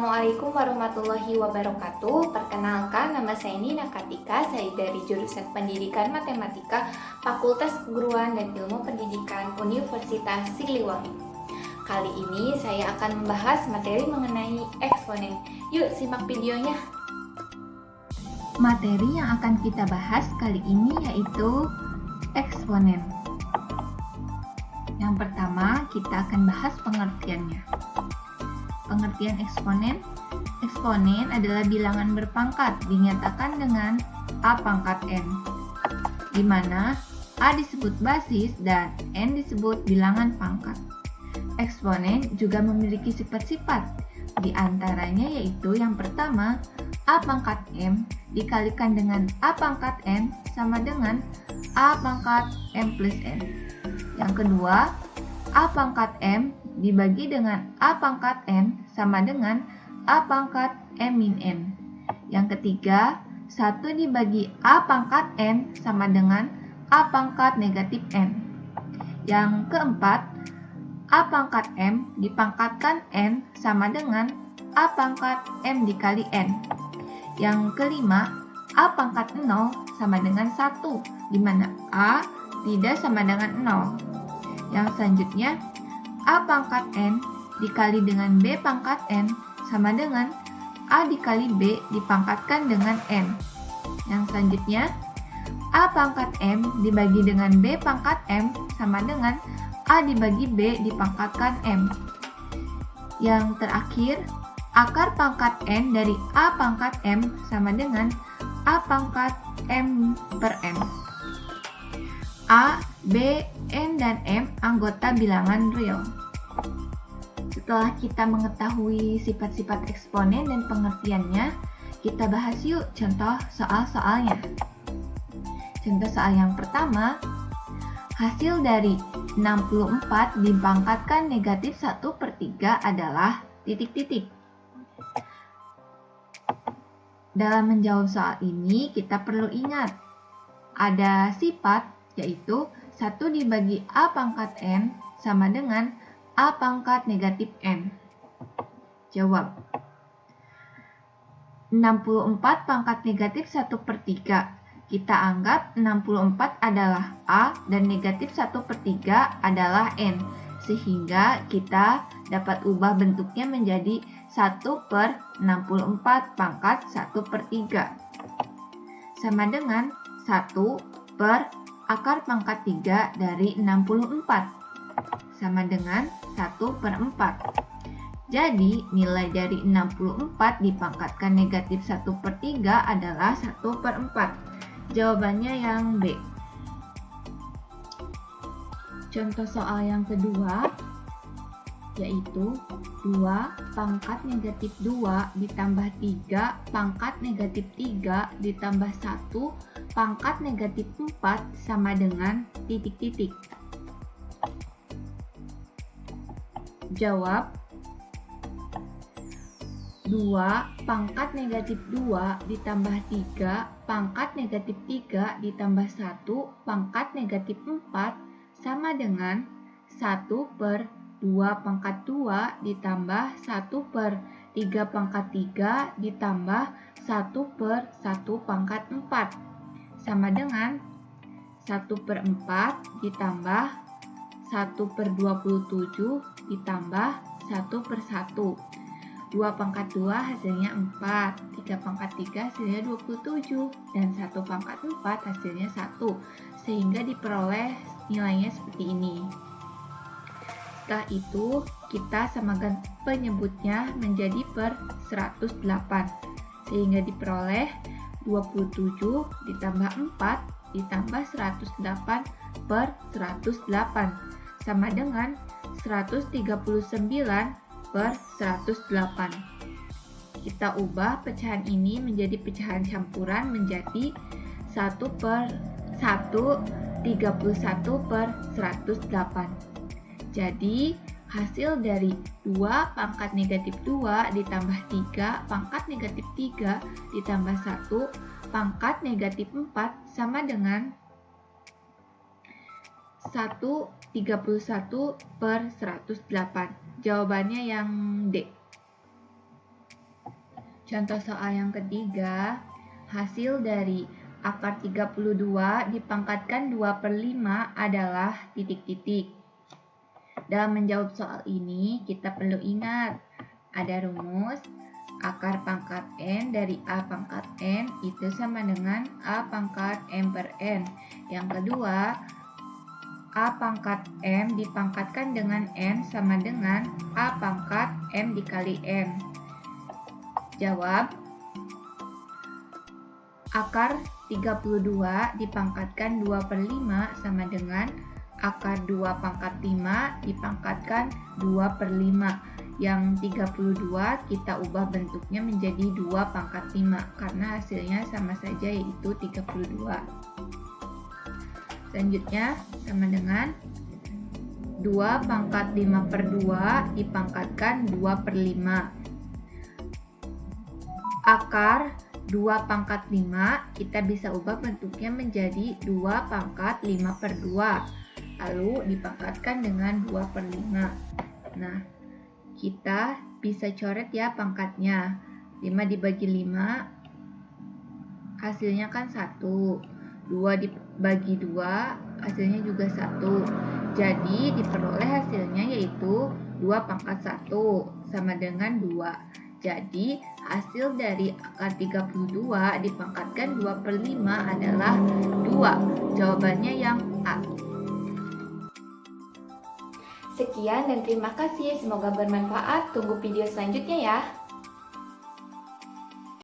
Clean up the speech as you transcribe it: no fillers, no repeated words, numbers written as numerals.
Assalamualaikum warahmatullahi wabarakatuh. Perkenalkan, nama saya Nina Kartika. Saya dari jurusan Pendidikan Matematika, Fakultas Keguruan dan Ilmu Pendidikan Universitas Siliwangi. Kali ini saya akan membahas materi mengenai eksponen. Yuk simak videonya. Materi yang akan kita bahas kali ini yaitu eksponen. Yang pertama, kita akan bahas pengertiannya. Pengertian eksponen. Eksponen adalah bilangan berpangkat dinyatakan dengan A pangkat N, di mana A disebut basis dan N disebut bilangan pangkat. Eksponen juga memiliki sifat-sifat, di antaranya yaitu yang pertama, A pangkat M dikalikan dengan A pangkat N sama dengan A pangkat M plus N. Yang kedua, A pangkat M dibagi dengan A pangkat N sama dengan A pangkat M min N. Yang ketiga, 1 dibagi A pangkat N sama dengan A pangkat negatif N. Yang keempat, A pangkat M dipangkatkan N sama dengan A pangkat M dikali N. Yang kelima, A pangkat 0 sama dengan 1, di mana A tidak sama dengan 0. Yang selanjutnya, A pangkat N dikali dengan B pangkat N sama dengan A dikali B dipangkatkan dengan N. Yang selanjutnya, A pangkat M dibagi dengan B pangkat M sama dengan A dibagi B dipangkatkan M. Yang terakhir, akar pangkat N dari A pangkat M sama dengan A pangkat M per M. A, B, N, dan M anggota bilangan real. Setelah kita mengetahui sifat-sifat eksponen dan pengertiannya, kita bahas yuk contoh soal-soalnya. Contoh soal yang pertama, hasil dari 64 dipangkatkan negatif 1/3 adalah titik-titik. Dalam menjawab soal ini, kita perlu ingat, ada sifat yaitu 1 dibagi A pangkat N sama dengan A pangkat negatif N. Jawab. 64 pangkat negatif 1/3. Kita anggap 64 adalah A dan negatif 1/3 adalah N. Sehingga kita dapat ubah bentuknya menjadi 1/64 pangkat 1/3. Sama dengan 1 per akar pangkat 3 dari 64. Sama dengan 1/4. Jadi, nilai dari 64 dipangkatkan negatif 1/3 adalah 1/4. Jawabannya yang B. Contoh soal yang kedua, yaitu 2 pangkat negatif 2 ditambah 3 pangkat negatif 3 ditambah 1 pangkat negatif 4 sama dengan titik-titik. Jawab. 2 pangkat negatif 2 ditambah 3 pangkat negatif 3 ditambah 1 pangkat negatif 4 sama dengan 1/2 pangkat 2 ditambah 1/3 pangkat 3 ditambah 1/1 pangkat 4 sama dengan 1/4 ditambah 1/27 ditambah 1/1. 2 pangkat 2 hasilnya 4, 3 pangkat 3 hasilnya 27, dan 1 pangkat 4 hasilnya 1, sehingga diperoleh nilainya seperti ini. Setelah itu, kita samakan penyebutnya menjadi per 108, sehingga diperoleh 27 ditambah 4 ditambah 108 per 108, sama dengan 139 per 108. Kita ubah pecahan ini menjadi pecahan campuran menjadi 1/131 per 108. Jadi, hasil dari 2 pangkat negatif 2 ditambah 3 pangkat negatif 3 ditambah 1 pangkat negatif 4 sama dengan 1/31 per 108. Jawabannya yang D. Contoh soal yang ketiga, hasil dari akar 32 dipangkatkan 2/5 adalah titik-titik. Dalam menjawab soal ini, kita perlu ingat, ada rumus akar pangkat N dari A pangkat N itu sama dengan A pangkat M per N. Yang kedua, A pangkat M dipangkatkan dengan N sama dengan A pangkat M dikali N. Jawab, akar 32 dipangkatkan 2/5 sama dengan akar 2 pangkat 5 dipangkatkan 2/5. Yang 32 kita ubah bentuknya menjadi 2 pangkat 5 karena hasilnya sama saja yaitu 32. Selanjutnya sama dengan 2 pangkat 5/2 dipangkatkan 2/5. Akar 2 pangkat 5 kita bisa ubah bentuknya menjadi 2 pangkat 5/2 lalu dipangkatkan dengan 2/5. Nah, kita bisa coret ya pangkatnya. 5 dibagi 5 hasilnya kan 1. 2 dibagi 2 hasilnya juga 1. Jadi diperoleh hasilnya yaitu 2 pangkat 1 sama dengan 2. Jadi hasil dari akar 32 dipangkatkan 2/5 adalah 2. Jawabannya yang A. Sekian dan terima kasih. Semoga bermanfaat. Tunggu video selanjutnya ya.